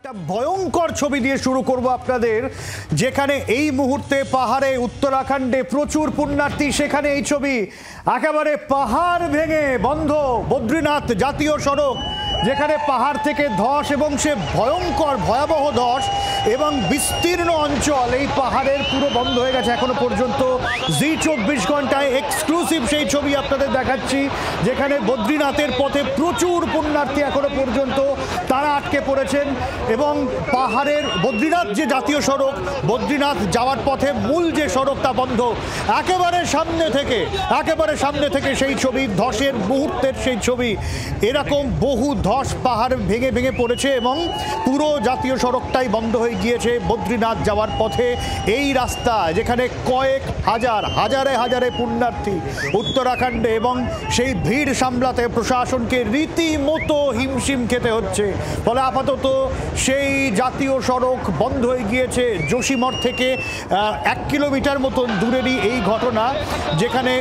একটা ভয়ঙ্কর ছবি দিয়ে শুরু করব আপনাদের, যেখানে এই মুহূর্তে পাহাড়ে উত্তরাখণ্ডে প্রচুর পুণ্যার্থী। সেখানে এই ছবি একেবারে পাহাড় ভেঙে বন্ধ বদ্রীনাথ জাতীয় সড়ক, যেখানে পাহাড় থেকে ধস এবং সে ভয়ঙ্কর ভয়াবহ ধস এবং বিস্তীর্ণ অঞ্চল এই পাহাড়ের পুরো বন্ধ হয়ে গেছে এখনো পর্যন্ত। জি24 ঘন্টায় এক্সক্লুসিভ সেই ছবি আপনাদের দেখাচ্ছি, যেখানে বদ্রীনাথের পথে প্রচুর পুণ্যার্থী এখনো পর্যন্ত তারা আটকে পড়েছেন এবং পাহাড়ের বদ্রীনাথ যে জাতীয় সড়ক, বদ্রীনাথ যাওয়ার পথে মূল যে সড়ক তা বন্ধ। একেবারে সামনে থেকে সেই ছবি, ধসের মুহূর্তের সেই ছবি। এরকম বহু ধস পাহাড় ভেঙে ভেঙে পড়েছে এবং পুরো জাতীয় সড়কটাই বন্ধ হয়ে গিয়েছে বদ্রীনাথ যাওয়ার পথে। এই রাস্তা যেখানে কয়েক হাজারে পুণ্যার্থী উত্তরাখণ্ডে, এবং সেই ভিড় সামলাতে প্রশাসনকে রীতিমতো হিমশিম খেতে হচ্ছে। ফলে আপাতত সেই জাতীয় সড়ক বন্ধ হয়ে গিয়েছে। যোশীমঠ থেকে 1 কিলোমিটার মতন দূরেরই এই ঘটনা, যেখানে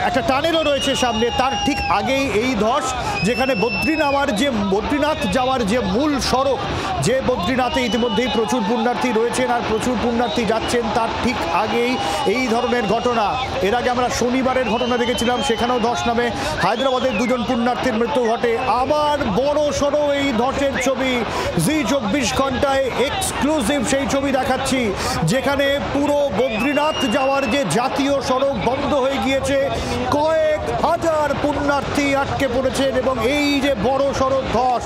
একটা টানেলও রয়েছে সামনে, তার ঠিক আগেই এই ধস। যেখানে বদ্রীনাথ যাওয়ার যে মূল সড়ক, যে বদ্রীনাথে ইতিমধ্যেই প্রচুর পুণ্যার্থী রয়েছেন আর প্রচুর পুণ্যার্থী যাচ্ছেন, তার ঠিক আগেই এই ধরনের ঘটনা। এর আগে আমরা শনিবারের ঘটনা দেখেছিলাম, সেখানেও ধস নামে হায়দ্রাবাদের 2 জন পুণ্যার্থীর মৃত্যু ঘটে। আবার বড় সড়ো এই ধসের ছবি জি24 ঘন্টায় এক্সক্লুসিভ সেই ছবি দেখাচ্ছি, যেখানে পুরো বদ্রীনাথ যাওয়ার যে জাতীয় সড়ক বন্ধ হয়ে গিয়েছে। কয়েক হাজার পুণ্যার্থী আটকে পড়েছেন এবং এই যে বড় সড়ো ধস,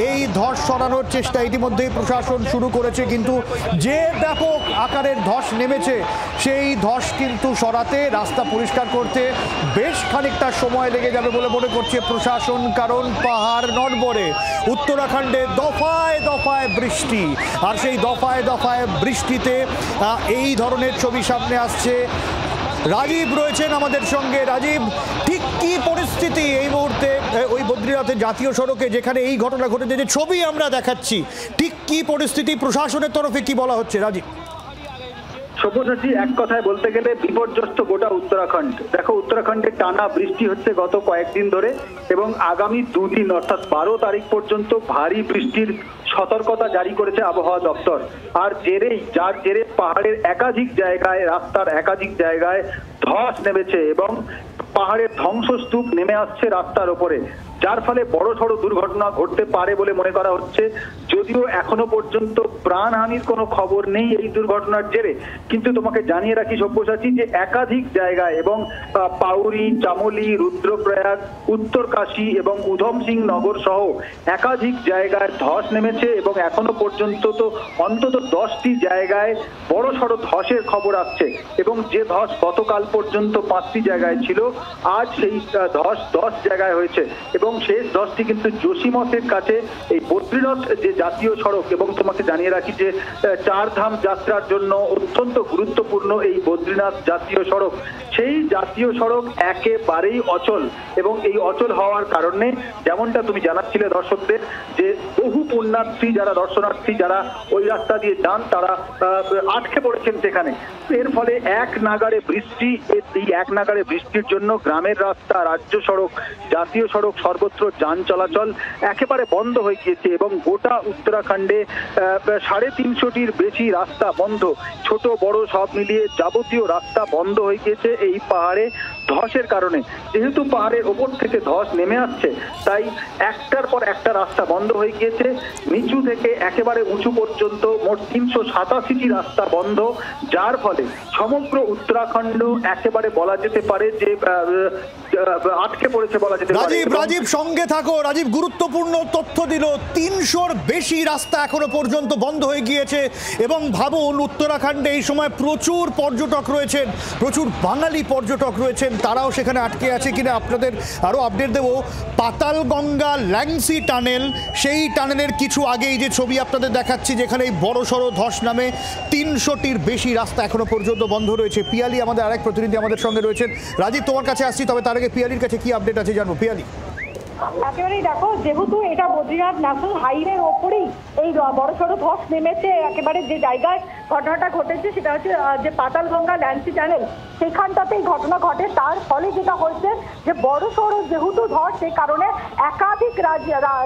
এই ধস সরানোর চেষ্টা ইতিমধ্যেই প্রশাসন শুরু করেছে, কিন্তু যে ব্যাপক আকারের ধস নেমেছে সেই ধস কিন্তু সরাতে, রাস্তা পরিষ্কার করতে বেশ খানিকটা সময় লেগে যাবে বলে মনে করছে প্রশাসন। কারণ পাহাড় নড়বড়ে, উত্তরাখণ্ডে দফায় দফায় বৃষ্টি, আর সেই দফায় বৃষ্টিতে এই ধরনের ছবি সামনে আসছে। রাজীব রয়েছেন আমাদের সঙ্গে। রাজীব, ঠিক কি পরিস্থিতি এই মুহূর্তে ওই বদ্রীনাথের জাতীয় সড়কে, যেখানে এই ঘটনা ঘটেছে, যে ছবি আমরা দেখাচ্ছি, ঠিক কি পরিস্থিতি, প্রশাসনের তরফে কি বলা হচ্ছে? রাজীব। সব্যসাচী, এক কথায় বলতে গেলে বিপর্যস্ত গোটা উত্তরাখণ্ড। দেখো, উত্তরাখণ্ডে টানা বৃষ্টি হচ্ছে গত কয়েকদিন ধরে, এবং আগামী 2 দিন অর্থাৎ 12 তারিখ পর্যন্ত ভারী বৃষ্টির সতর্কতা জারি করেছে আবহাওয়া দপ্তর। আর যার জেরে পাহাড়ের একাধিক জায়গায়, রাস্তার একাধিক জায়গায় ধস নেমেছে এবং পাহাড়ের ধ্বংসস্তূপ নেমে আসছে রাস্তার ওপরে, যার ফলে বড় সড় দুর্ঘটনা ঘটতে পারে বলে মনে করা হচ্ছে। যদিও এখনো পর্যন্ত প্রাণহানির কোনো খবর নেই এই দুর্ঘটনার জেরে, কিন্তু তোমাকে জানিয়ে রাখি সব্যসাচী যে একাধিক জায়গায় এবং পাউরি, চামোলি, রুদ্রপ্রয়াগ, উত্তরকাশী এবং উধম সিং নগর সহ একাধিক জায়গায় ধস নেমেছে এবং এখনো পর্যন্ত তো অন্তত 10টি জায়গায় বড় সড় ধসের খবর আসছে। এবং যে ধস গতকাল পর্যন্ত 5টি জায়গায় ছিল, আজ সেই ধস 10 জায়গায় হয়েছে। এবং শেষ ধসটি কিন্তু যোশীমঠের কাছে এই বদ্রীনাথ যে জাতীয় সড়ক, এবং তোমাকে জানিয়ে রাখি যে 4 ধাম যাত্রার জন্য অত্যন্ত গুরুত্বপূর্ণ এই বদ্রীনাথ জাতীয় সড়ক, সেই জাতীয় সড়ক একেবারেই অচল। এবং এই অচল হওয়ার কারণে, যেমনটা তুমি জানাচ্ছিলে দর্শকদের, যে বহু পুণ্যার্থী যারা দর্শনার্থী যারা ওই রাস্তা দিয়ে যান, তারা আটকে পড়েছেন সেখানে। এর ফলে এক নাগাড়ে বৃষ্টির জন্য গ্রামের রাস্তা, রাজ্য সড়ক, জাতীয় সড়ক সর্বত্র যান চলাচল একেবারে বন্ধ হয়ে গিয়েছে। এবং গোটা উত্তরাখণ্ডে 350টির বেশি রাস্তা বন্ধ, ছোট বড় সব মিলিয়ে যাবতীয় রাস্তা বন্ধ হয়ে গিয়েছে এই পাহাড়ে ধসের কারণে। যেহেতু পাহাড়ের ওপর থেকে ধস নেমে আসছে, তাই একটার পর একটা রাস্তা বন্ধ হয়ে গিয়েছে। নিচু থেকে একেবারে উঁচু পর্যন্ত মোট 387টি রাস্তা বন্ধ, যার ফলে সমগ্র উত্তরাখণ্ড একেবারে বলা যেতে পারে যে আটকে পড়েছে বলা যেতে পারে। রাজীব সঙ্গে থাকো। রাজীব গুরুত্বপূর্ণ তথ্য দিল, 300র বেশি রাস্তা এখনো পর্যন্ত বন্ধ হয়ে গিয়েছে। এবং ভাবুন, উত্তরাখণ্ডে এই সময় প্রচুর পর্যটক রয়েছেন, প্রচুর বাঙালি পর্যটক রয়েছেন, তারাও সেখানে আটকে আছে কিনা আপনাদের আরও আপডেট দেবো। পাতালগঙ্গা ল্যাংসি টানেল, সেই টানেলের কিছু আগেই যে ছবি আপনাদের দেখাচ্ছি, যেখানে এই বড় সড়ো ধস নামে 300টির বেশি রাস্তা এখনো পর্যন্ত বন্ধ রয়েছে। পিয়ালি আমাদের আরেক প্রতিনিধি আমাদের সঙ্গে রয়েছেন। রাজীব, তোমার কাছে আসছি, তবে তার আগে পিয়ালির কাছে কি আপডেট আছে জানবো। পিয়ালি। একেবারেই দেখো, যেহেতু এটা বদ্রীনাথ ন্যাশনাল হাইওয়ের ওপরেই এই বড়সড় ধস নেমেছে। একেবারে যে জায়গায় ঘটনাটা ঘটেছে সেটা হচ্ছে যে পাতালগঙ্গা ল্যান্সি চ্যানেল, সেখানটাতেই ঘটনা ঘটে। তার ফলে যেটা হয়েছে যে বড়সড় যেহেতু ধস, সেই কারণে একাধিক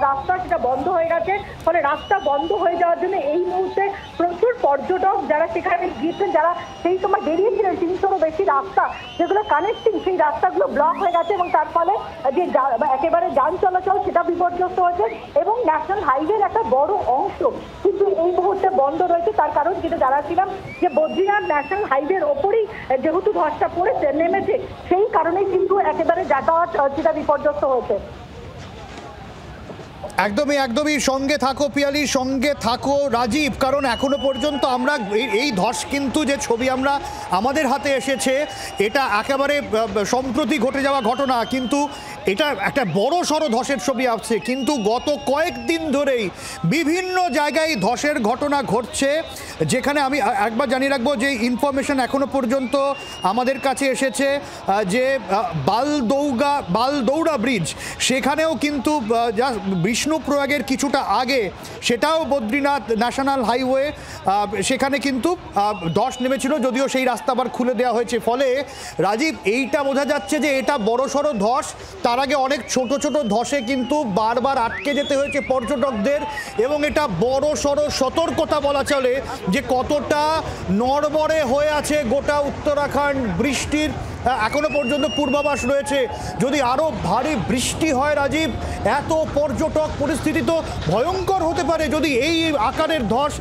রাস্তা সেটা বন্ধ হয়ে গেছে। ফলে রাস্তা বন্ধ হয়ে যাওয়ার জন্য এই মুহূর্তে প্রচুর পর্যটক যারা সেখানে গিয়েছেন, যারা সেই সময় বেরিয়েছিলেন, 300-রও বেশি রাস্তা যেগুলো কানেক্টিং, সেই রাস্তাগুলো ব্লক হয়ে গেছে এবং তার ফলে যে একেবারে যান চলাচল সেটা বিপর্যস্ত হয়েছে এবং ন্যাশনাল হাইওয়ের একটা বড় অংশ কিন্তু এই মুহূর্তে বন্ধ রয়েছে। তার কারণ যেটা জানাচ্ছিলাম যে বদ্রীনাথ ন্যাশনাল হাইওয়ের ওপরেই যেহেতু ধসটা পড়েছে নেমেছে, সেই কারণেই কিন্তু একেবারে যাতায়াত সেটা বিপর্যস্ত হয়েছে। একদমই সঙ্গে থাকো পিয়ালি, সঙ্গে থাকো রাজীব, কারণ এখনো পর্যন্ত আমরা এই ধস কিন্তু যে ছবি আমরা আমাদের হাতে এসেছে এটা একেবারে সম্প্রতি ঘটে যাওয়া ঘটনা, কিন্তু এটা একটা বড় সড়ো ধসের ছবি আসছে। কিন্তু গত কয়েকদিন ধরেই বিভিন্ন জায়গায় ধসের ঘটনা ঘটছে, যেখানে আমি একবার জানিয়ে রাখবো যে ইনফরমেশন এখনো পর্যন্ত আমাদের কাছে এসেছে যে বালদৌড়া ব্রিজ, সেখানেও কিন্তু বিষ্ণুপ্রয়াগের কিছুটা আগে সেটাও বদ্রীনাথ ন্যাশনাল হাইওয়ে, সেখানে কিন্তু ধস নেমেছিল, যদিও সেই রাস্তা আবার খুলে দেওয়া হয়েছে। ফলে রাজীব, এইটা বোঝা যাচ্ছে যে এটা বড়সড় ধস। তার আগে অনেক ছোট ছোট ধসে কিন্তু বারবার আটকে যেতে হয়েছে পর্যটকদের, এবং এটা বড়সড় সতর্কতা বলা চলে যে কতটা নড়বড়ে হয়ে আছে গোটা উত্তরাখণ্ড। বৃষ্টির এখনো পর্যন্ত পূর্বাভাস রয়েছে, যদি আরো ভারী বৃষ্টি হয় রাজীব, এত পর্যটক, পরিস্থিতি তো ভয়ঙ্কর হতে পারে যদি এই আকারের ধস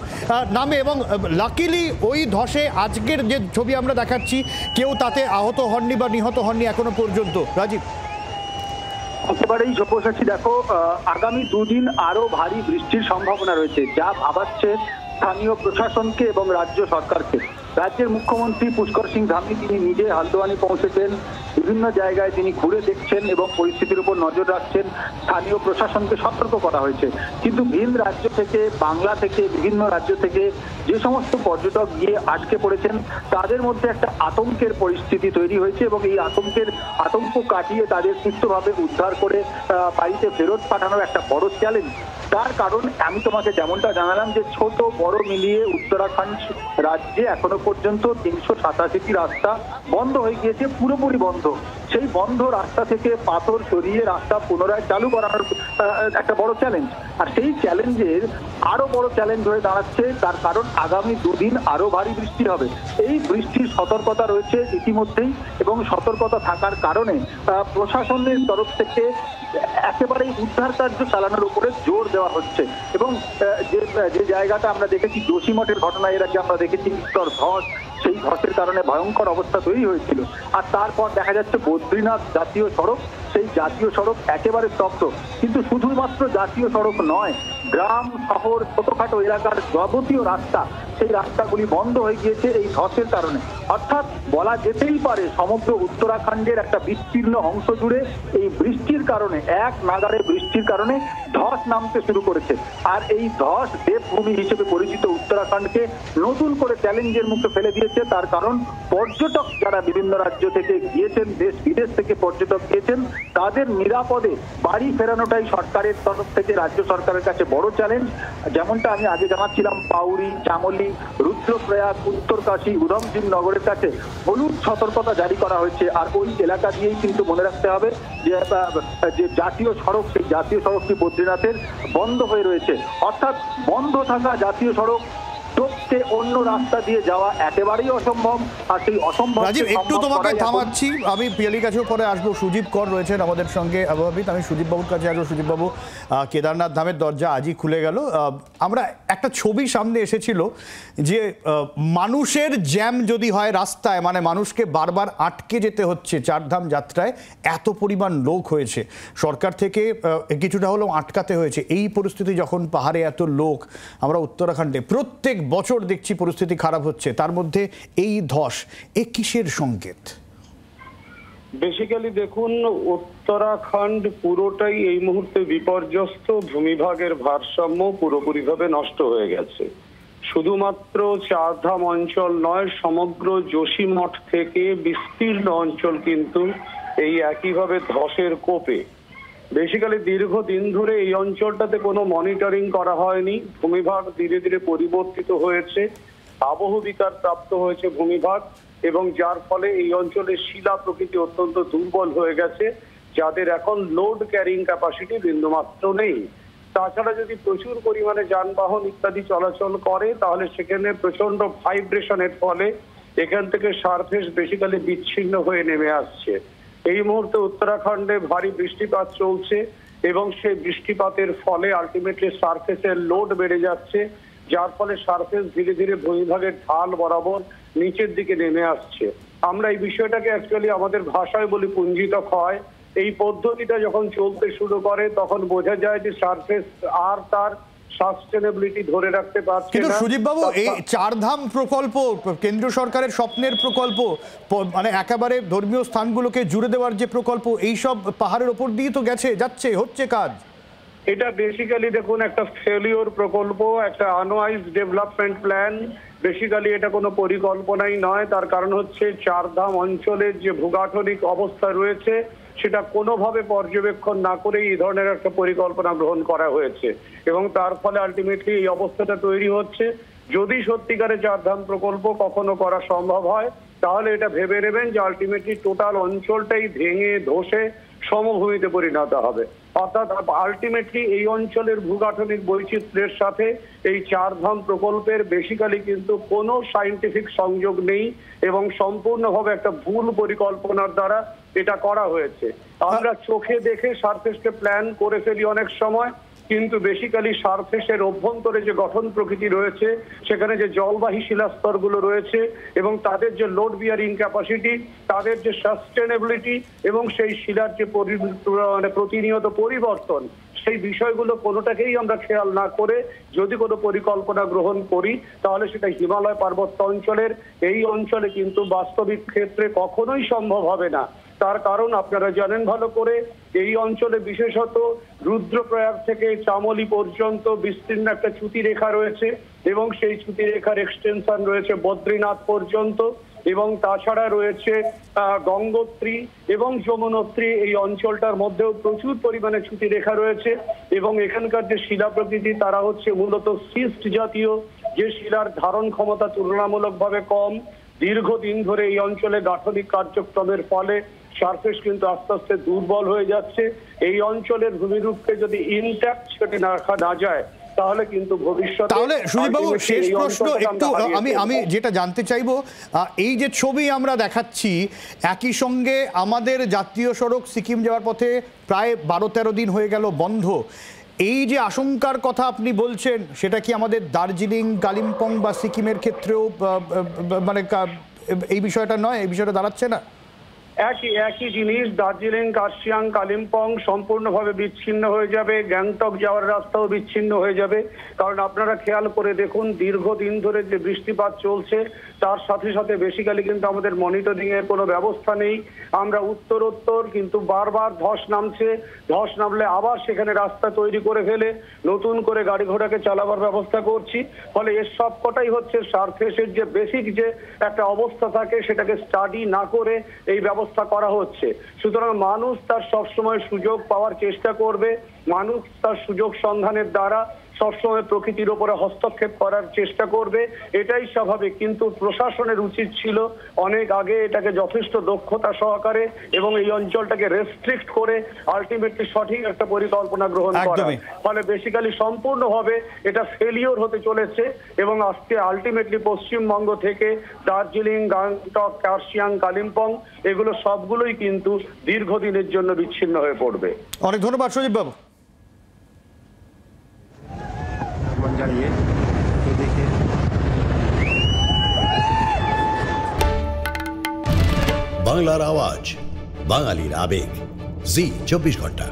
নামে। এবং লাকিলি ওই ধসে আজকের যে ছবি আমরা দেখাচ্ছি কেউ তাতে আহত হননি বা নিহত হননি এখনো পর্যন্ত। রাজীব, একেবারেই সব্যসাচী, দেখো আগামী দুদিন আরো ভারী বৃষ্টির সম্ভাবনা রয়েছে, যা ভাবাচ্ছে স্থানীয় প্রশাসনকে এবং রাজ্য সরকারকে। রাজ্যের মুখ্যমন্ত্রী পুষ্কর সিং ধামি তিনি নিজে হালদোয়ানি পৌঁছেছেন, বিভিন্ন জায়গায় তিনি ঘুরে দেখছেন এবং পরিস্থিতির উপর নজর রাখছেন। স্থানীয় প্রশাসনকে সতর্ক করা হয়েছে, কিন্তু ভিন রাজ্য থেকে, বাংলা থেকে, বিভিন্ন রাজ্য থেকে যে সমস্ত পর্যটক গিয়ে আটকে পড়েছেন তাদের মধ্যে একটা আতঙ্কের পরিস্থিতি তৈরি হয়েছে এবং এই আতঙ্ক কাটিয়ে তাদের সুস্থভাবে উদ্ধার করে বাড়িতে ফেরত পাঠানোর একটা বড় চ্যালেঞ্জ। তার কারণ আমি তোমাকে যেমনটা জানালাম যে ছোট বড় মিলিয়ে উত্তরাখণ্ড রাজ্যে এখনো পর্যন্ত 387টি রাস্তা বন্ধ হয়ে গিয়েছে, পুরোপুরি বন্ধ। সেই বন্ধ রাস্তা থেকে পাথর সরিয়ে রাস্তা পুনরায় চালু করানোর একটা বড় চ্যালেঞ্জ, আর সেই চ্যালেঞ্জের আরো বড় চ্যালেঞ্জ হয়ে দাঁড়াচ্ছে তার কারণ আগামী দুদিন আরো ভারী বৃষ্টি হবে। এই বৃষ্টির সতর্কতা রয়েছে ইতিমধ্যেই এবং সতর্কতা থাকার কারণে প্রশাসনের তরফ থেকে একেবারেই উদ্ধার কার্য চালানোর উপরে জোর দেওয়া হচ্ছে। এবং যে জায়গাটা আমরা দেখেছি যোশীমঠের ঘটনা, এর আগে আমরা দেখেছি বিস্তর ধস, সেই ধসের কারণে ভয়ঙ্কর অবস্থা তৈরি হয়েছিল। আর তারপর দেখা যাচ্ছে বদ্রীনাথ জাতীয় সড়ক, সেই জাতীয় সড়ক একেবারে স্তব্ধ। কিন্তু শুধুমাত্র জাতীয় সড়ক নয়, গ্রাম শহর ছোটখাটো এলাকার যাবতীয় রাস্তা, সেই রাস্তাগুলি বন্ধ হয়ে গিয়েছে এই ধসের কারণে। অর্থাৎ বলা যেতেই পারে সমগ্র উত্তরাখণ্ডের একটা বিস্তীর্ণ অংশ জুড়ে এই বৃষ্টির কারণে, এক নাগাড়ে বৃষ্টির কারণে ধস নামতে শুরু করেছে। আর এই ধস দেবভূমি হিসেবে পরিচিত উত্তরাখণ্ডকে নতুন করে চ্যালেঞ্জের মুখে ফেলে দিয়েছে। তার কারণ পর্যটক যারা বিভিন্ন রাজ্য থেকে গিয়েছেন, দেশ বিদেশ থেকে পর্যটক গিয়েছেন, তাদের নিরাপদে বাড়ি ফেরানোটাই সরকারের তরফ থেকে রাজ্য সরকারের কাছে বড় চ্যালেঞ্জ। যেমনটা আমি আগে জানাচ্ছিলাম, পাউরি, চামোলি, রুদ্রপ্রয়াগ, উত্তরকাশী, উধমসিং নগরের কাছে হলুদ সতর্কতা জারি করা হয়েছে। আর ওই এলাকা দিয়েই কিন্তু মনে রাখতে হবে যে জাতীয় সড়ক, সেই জাতীয় সড়কটি বদ্রীনাথের বন্ধ হয়ে রয়েছে। অর্থাৎ বন্ধ থাকা জাতীয় সড়ক টপকে অন্য রাস্তা দিয়ে যাওয়া একেবারেই অসম্ভব। আর সেই অসম্ভব, রাজীব একটু তোমাকে থামাচ্ছি, আমি পিয়ালির কাছেও পরে আসবো। সুজীব কর রয়েছেন আমাদের সঙ্গে আবহাওয়াবিদ, আমি সুজীব বাবুর কাছে আসবো। সুজীব বাবু, কেদারনাথ ধামের দরজা আজই খুলে গেল। আমরা একটা ছবি সামনে এসেছিল যে মানুষের জ্যাম যদি হয় রাস্তায়, মানে মানুষকে বারবার আটকে যেতে হচ্ছে চারধাম যাত্রায়, এত পরিমাণ লোক হয়েছে, সরকার থেকে কিছুটা হলেও আটকাতে হয়েছে। এই পরিস্থিতি যখন পাহাড়ে এত লোক, আমরা উত্তরাখণ্ডে প্রত্যেক বছর দেখছি পরিস্থিতি খারাপ হচ্ছে, তার মধ্যে এই ধস, এ কিসের সংকেত? বেসিক্যালি দেখুন, উত্তরাখণ্ড পুরোটাই এই মুহূর্তে বিপর্যস্ত। ভূমিভাগের ভারসাম্য পুরোপুরিভাবে নষ্ট হয়ে গেছে। শুধুমাত্র চারধাম অঞ্চল নয়, সমগ্র যোশীমঠ থেকে বিস্তীর্ণ অঞ্চল কিন্তু এই একইভাবে ধসের কোপে। বেসিক্যালি দীর্ঘদিন ধরে এই অঞ্চলটাতে কোনো মনিটরিং করা হয়নি। ভূমিভাগ ধীরে ধীরে পরিবর্তিত হয়েছে, আবহবিকার প্রাপ্ত হয়েছে ভূমিভাগ, এবং যার ফলে এই অঞ্চলের শিলা প্রকৃতি অত্যন্ত দুর্বল হয়ে গেছে, যাদের এখন লোড ক্যারিং ক্যাপাসিটি বিন্দুমাত্র নেই। তাছাড়া যদি প্রচুর পরিমাণে যানবাহন ইত্যাদি চলাচল করে তাহলে সেখানে প্রচন্ড ভাইব্রেশনের ফলে এখান থেকে সারফেস বেসিক্যালি বিচ্ছিন্ন হয়ে নেমে আসছে। এই মুহূর্তে উত্তরাখণ্ডে ভারী বৃষ্টিপাত চলছে এবং সেই বৃষ্টিপাতের ফলে আলটিমেটলি সারফেসের লোড বেড়ে যাচ্ছে, যার ফলে সারফেস ধীরে ধীরে ভূমিভাগের ঢাল বরাবর নিচের দিকে নেমে আসছে। আমরা এই বিষয়টাকে অ্যাকচুয়ালি আমাদের ভাষায় বলি পুঞ্জিত ক্ষয়। এই পদ্ধতিটা যখন চলতে শুরু করে তখন বোঝা যায় যে সারফেস আর তার সাস্টেনেবিলিটি ধরে রাখতে পারছে না। কিন্তু সুদীপ বাবু, এই চারধাম প্রকল্প কেন্দ্র সরকারের স্বপ্নের প্রকল্প, মানে একেবারে ধর্মীয় স্থানগুলোকে জুড়ে দেওয়ার যে প্রকল্প, এই সব পাহাড়ের ওপর দিয়ে তো হচ্ছে কাজ। এটা বেসিক্যালি দেখুন একটা ফেলিওর প্রকল্প, একটা আনওয়াইজ ডেভেলপমেন্ট প্ল্যান। বেসিক্যালি এটা কোনো পরিকল্পনাই নয়। তার কারণ হচ্ছে চারধাম অঞ্চলের যে ভূগাঠনিক অবস্থা রয়েছে সেটা কোনোভাবে পর্যবেক্ষণ না করে এই ধরনের একটা পরিকল্পনা গ্রহণ করা হয়েছে, এবং তার ফলে আলটিমেটলি এই অবস্থাটা তৈরি হচ্ছে। যদি সত্যিকারে চারধাম প্রকল্প কখনো করা সম্ভব হয় তাহলে এটা ভেবে নেবেন যে আলটিমেটলি টোটাল অঞ্চলটাই ভেঙে ধসে সমভূমিতে পরিণত হবে। অর্থাৎ আলটিমেটলি এই অঞ্চলের ভূগাঠনিক বৈচিত্র্যের সাথে এই চারধাম প্রকল্পের বেসিক্যালি কিন্তু কোনো সায়েন্টিফিক সংযোগ নেই এবং সম্পূর্ণভাবে একটা ভুল পরিকল্পনার দ্বারা এটা করা হয়েছে। আমরা চোখে দেখে সারফেসকে প্ল্যান করে ফেলি অনেক সময়, কিন্তু বেসিক্যালি সারফেসের অভ্যন্তরে যে গঠন প্রকৃতি রয়েছে, সেখানে যে জলবাহী শিলাস্তরগুলো রয়েছে এবং তাদের যে লোড বিয়ারিং ক্যাপাসিটি, তাদের যে সাস্টেনেবিলিটি এবং সেই শিলার যে প্রতিনিয়ত পরিবর্তন, সেই বিষয়গুলো কোনোটাকেই আমরা খেয়াল না করে যদি কোনো পরিকল্পনা গ্রহণ করি তাহলে সেটা হিমালয় পার্বত্য অঞ্চলের এই অঞ্চলে কিন্তু বাস্তবিক ক্ষেত্রে কখনোই সম্ভব হবে না। তার কারণ আপনারা জানেন ভালো করে, এই অঞ্চলে বিশেষত রুদ্রপ্রয়াগ থেকে চামলি পর্যন্ত বিস্তীর্ণ একটা চ্যুতি রেখা রয়েছে এবং সেই চ্যুতি রেখার এক্সটেনশন রয়েছে বদ্রীনাথ পর্যন্ত, এবং তাছাড়া রয়েছে গঙ্গোত্রী এবং যমুনোত্রী। এই অঞ্চলটার মধ্যেও প্রচুর পরিমাণে চ্যুতি রেখা রয়েছে এবং এখানকার যে শিলা প্রকৃতি তারা হচ্ছে মূলত সিস্ট জাতীয়, যে শিলার ধারণ ক্ষমতা তুলনামূলকভাবে কম। দীর্ঘদিন ধরে এই অঞ্চলে গাঠনিক কার্যক্রমের ফলে সারফেস কিন্তু আস্তে আস্তে দুর্বল হয়ে যাচ্ছে। এই অঞ্চলের ভূমিরূপকে যদি ইনট্যাক্ট সেটা রাখা না যায় তাহলে কিন্তু ভবিষ্যতে। তাহলে সুদীপ বাবু, শেষ প্রশ্ন একটু আমি যেটা জানতে চাইবো, এই যে ছবি আমরা দেখাচ্ছি, একই সঙ্গে আমাদের জাতীয় সড়ক সিকিম যাওয়ার পথে প্রায় 12-13 দিন হয়ে গেল বন্ধ। এই যে আশঙ্কার কথা আপনি বলছেন, সেটা কি আমাদের দার্জিলিং, কালিম্পং বা সিকিমের ক্ষেত্রেও মানে এই বিষয়টা নয়, এই বিষয়টা দাঁড়াচ্ছে না? একই জিনিস। দার্জিলিং, কার্শিয়াং, কালিম্পং সম্পূর্ণভাবে বিচ্ছিন্ন হয়ে যাবে। গ্যাংটক যাওয়ার রাস্তাও বিচ্ছিন্ন হয়ে যাবে। কারণ আপনারা খেয়াল করে দেখুন, দীর্ঘদিন ধরে যে বৃষ্টিপাত চলছে তার সাথে সাথে বেসিক্যালি কিন্তু আমাদের মনিটরিং এর কোনো ব্যবস্থা নেই। আমরা উত্তরোত্তর কিন্তু বারবার ধস নামছে, ধস নামলে আবার সেখানে রাস্তা তৈরি করে ফেলে নতুন করে গাড়ি ঘোড়াকে চালাবার ব্যবস্থা করছি। ফলে এর সবকটাই হচ্ছে সারফেসের যে বেসিক যে একটা অবস্থা থাকে সেটাকে স্টাডি না করে এই ব্যবস্থা করা হচ্ছে। সুতরাং মানুষ তার সবসময় সুযোগ পাওয়ার চেষ্টা করবে, মানুষ তার সুযোগ সন্ধানের দ্বারা সবসময় প্রকৃতির উপরে হস্তক্ষেপ করার চেষ্টা করবে, এটাই স্বাভাবিক। কিন্তু প্রশাসনের উচিত ছিল অনেক আগে এটাকে যথেষ্ট দক্ষতা সহকারে এবং এই অঞ্চলটাকে রেস্ট্রিক্ট করে আলটিমেটলি সঠিক একটা পরিকল্পনা গ্রহণ করা। ফলে বেসিক্যালি সম্পূর্ণভাবে এটা ফেলিওর হতে চলেছে এবং আজকে আলটিমেটলি পশ্চিমবঙ্গ থেকে দার্জিলিং, গ্যাংটক, কার্শিয়াং, কালিম্পং এগুলো সবগুলোই কিন্তু দীর্ঘদিনের জন্য বিচ্ছিন্ন হয়ে পড়বে। অনেক ধন্যবাদ সুদীপ বাবু। বাংলার আওয়াজ, বাঙালির আবেগ, জি 24 ঘন্টা।